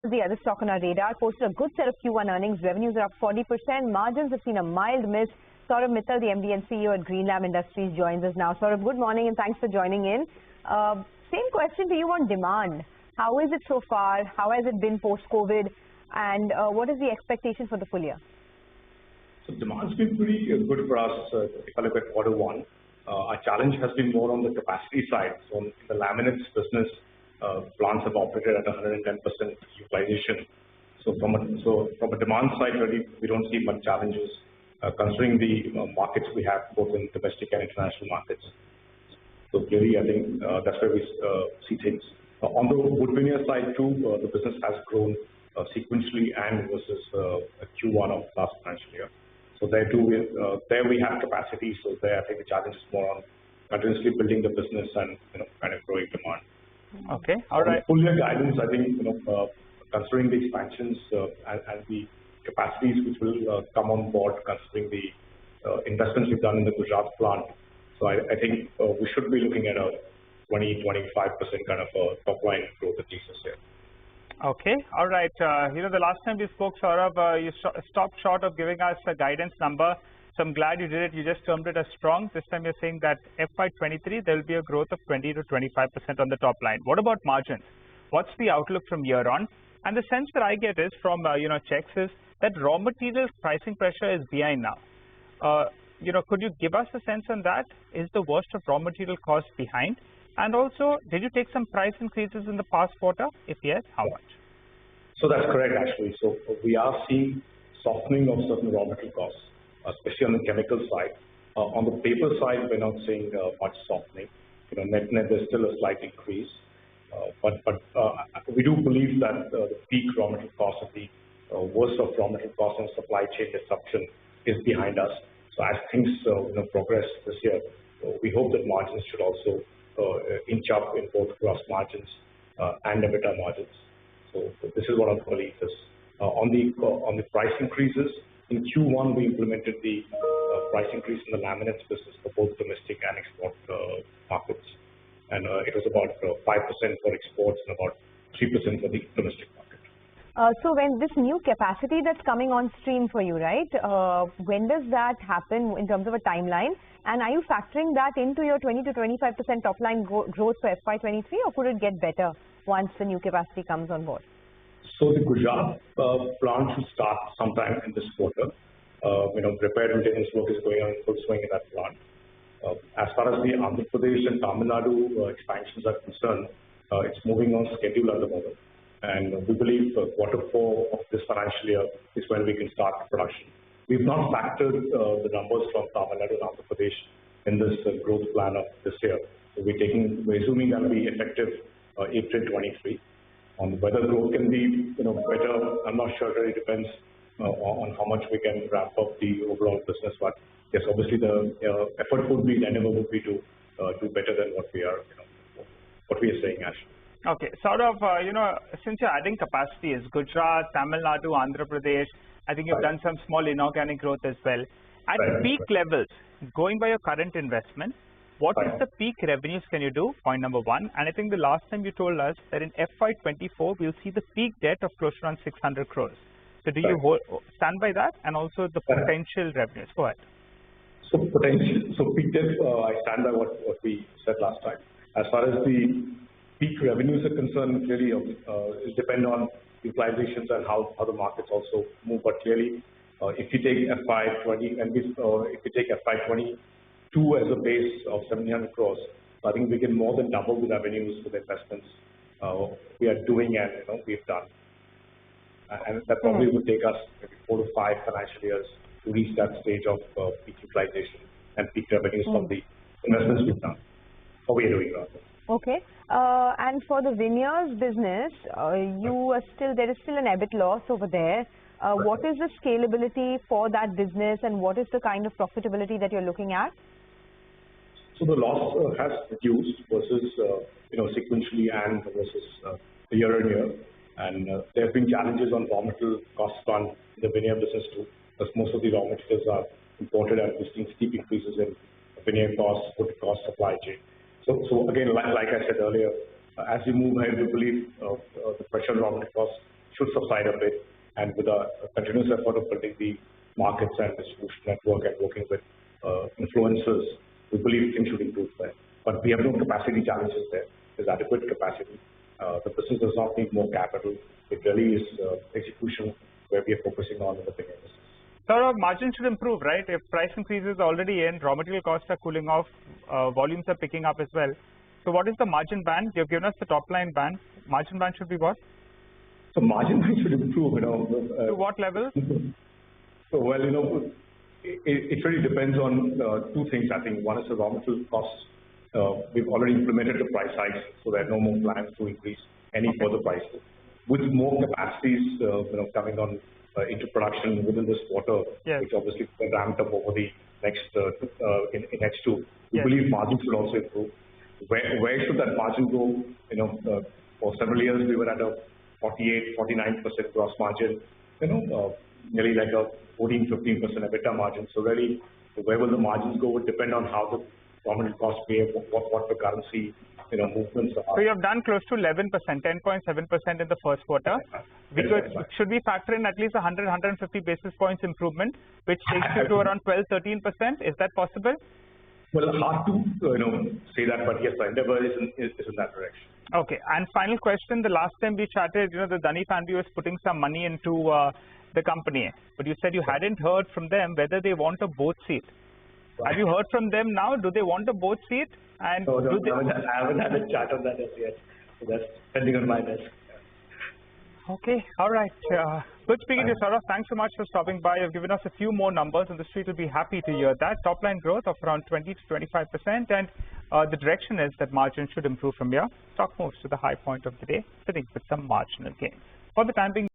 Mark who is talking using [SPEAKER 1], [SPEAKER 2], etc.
[SPEAKER 1] The other stock on our radar posted a good set of Q1 earnings. Revenues are up 40%. Margins have seen a mild miss. Saurabh Mittal, the MD and CEO at Greenlam Industries, joins us now. Saurabh, good morning and thanks for joining in. Same question to you on demand. How is it so far? How has it been post-COVID? And what is the expectation for the full year?
[SPEAKER 2] So demand's been pretty good for us if I look at Q1. Our challenge has been more on the capacity side. So in the laminates business, plants have operated at 110% utilization. So from a demand side, really, we don't see much challenges considering the markets we have both in domestic and international markets. So clearly, I think that's where we see things. On the wood veneer side too, the business has grown sequentially and versus Q1 of last financial year. So there too, there we have capacity. So there, I think the challenge is more on continuously building the business and kind of growing demand.
[SPEAKER 3] Okay, all right.
[SPEAKER 2] Full year guidance, I think considering the expansions and the capacities which will come on board, considering the investments we've done in the Gujarat plant. So I think we should be looking at a 20-25% kind of a top line growth at least this year.
[SPEAKER 3] Okay, all right. The last time we spoke, Saurabh, you stopped short of giving us a guidance number. So I'm glad you did it. You just termed it as strong. This time you're saying that FY23 there will be a growth of 20 to 25% on the top line. What about margins? What's the outlook from here on? And the sense that I get is from checks is that raw material pricing pressure is behind now. Could you give us a sense on that? Is the worst of raw material costs behind? And also, did you take some price increases in the past quarter? If yes, how much?
[SPEAKER 2] So that's correct, actually. So we are seeing softening of certain raw material costs, especially on the chemical side. On the paper side, we're not seeing much softening. Net there's still a slight increase. But we do believe that the peak raw material cost of the worst of raw material costs and supply chain disruption is behind us. So as things progress this year, we hope that margins should also inch up in both gross margins and EBITDA margins. So this is what our belief is. On the price increases, in Q1 we implemented the price increase in the laminates business for both domestic and export markets. And it was about 5% for exports and about 3% for the domestic market.
[SPEAKER 1] So when this new capacity that's coming on stream for you, right? When does that happen in terms of a timeline? And are you factoring that into your 20 to 25% top line growth for FY23, or could it get better once the new capacity comes on board?
[SPEAKER 2] So the Gujarat plant should start sometime in this quarter. Repair and maintenance work is going on in full swing in that plant. As far as the Andhra Pradesh and Tamil Nadu expansions are concerned, it's moving on schedule at the moment. And we believe Q4 of this financial year is when we can start production. We've not factored the numbers from Tamil Nadu and Andhra Pradesh in this growth plan of this year. So we're assuming that will be effective April 23. On whether growth can be better, I'm not sure. It really depends on how much we can ramp up the overall business. But yes, obviously the effort would be, the endeavor would be to do better than what we are saying, actually.
[SPEAKER 3] Okay, sort of, since you're adding capacity, is Gujarat, Tamil Nadu, Andhra Pradesh, I think you've done some small inorganic growth as well. At peak levels, going by your current investment, what is the peak revenues can you do? Point number one. And I think the last time you told us that in FY24, we'll see the peak debt of close to around 600 crores. So do you stand by that? And also the potential revenues? Go ahead.
[SPEAKER 2] So peak debt, I stand by what we said last time. As far as the peak revenues are concerned, clearly it depends on utilizations and how the markets also move. But clearly, if you take FY20 and if you take FY22 as a base of 700 crores, I think we can more than double the revenues with investments we are doing and we've done. And that probably would take us maybe 4 to 5 financial years to reach that stage of peak utilization and peak revenues from the investments we've done. Or we are doing that.
[SPEAKER 1] Okay. And for the veneers business, there is still an EBIT loss over there. What is the scalability for that business and what is the kind of profitability that you're looking at?
[SPEAKER 2] So the loss has reduced versus sequentially and versus year on year. And there have been challenges on raw material cost front in the veneer business too, because most of the raw materials are imported and we've seen steep increases in veneer costs, wood cost, supply chain. So again, like I said earlier, as we move ahead, we believe the pressure on raw material costs should subside a bit, and with a continuous effort of building the markets and distribution network and working with influencers, we believe things should improve there. But we have no capacity challenges there. There's adequate capacity. The business does not need more capital. It really is execution where we are focusing on in the beginning.
[SPEAKER 3] So our margins should improve, right? If price increases are already in, raw material costs are cooling off, volumes are picking up as well. So what is the margin band? You've given us the top line band. Margin band should be what?
[SPEAKER 2] So margin band should improve,
[SPEAKER 3] to what level?
[SPEAKER 2] So, well, it really depends on two things. I think one is the raw material costs. We've already implemented the price hikes, so there are no more plans to increase any further prices. With more capacities, coming on into production within this quarter, which obviously ramped up over the next in H2, we believe margins should also improve. Where should that margin go? For several years we were at a 48-49% gross margin, nearly like a 14-15% EBITDA margin. So really, where will the margins go would depend on how the raw material costs behave, what the currency movements are.
[SPEAKER 3] So you have done close to 11%, 10.7% in the first quarter. Should we factor in at least 100-150 basis points improvement, which takes you to around 12-13%? Is that possible?
[SPEAKER 2] Well, hard to say that, but yes, the endeavor is in that direction.
[SPEAKER 3] Okay, and final question. The last time we chatted, the Dhani family was putting some money into the company, but you said you hadn't heard from them whether they want a board seat. Have you heard from them now? Do they want a board seat? And
[SPEAKER 2] no, I haven't had a chat on that as yet. So that's pending on my desk.
[SPEAKER 3] Okay, all right. Good speaking to you, Saurabh. Thanks so much for stopping by. You've given us a few more numbers, and the street will be happy to hear that. Top line growth of around 20 to 25%, and the direction is that margin should improve from here. Stock moves to the high point of the day, sitting with some marginal gains. For the time being,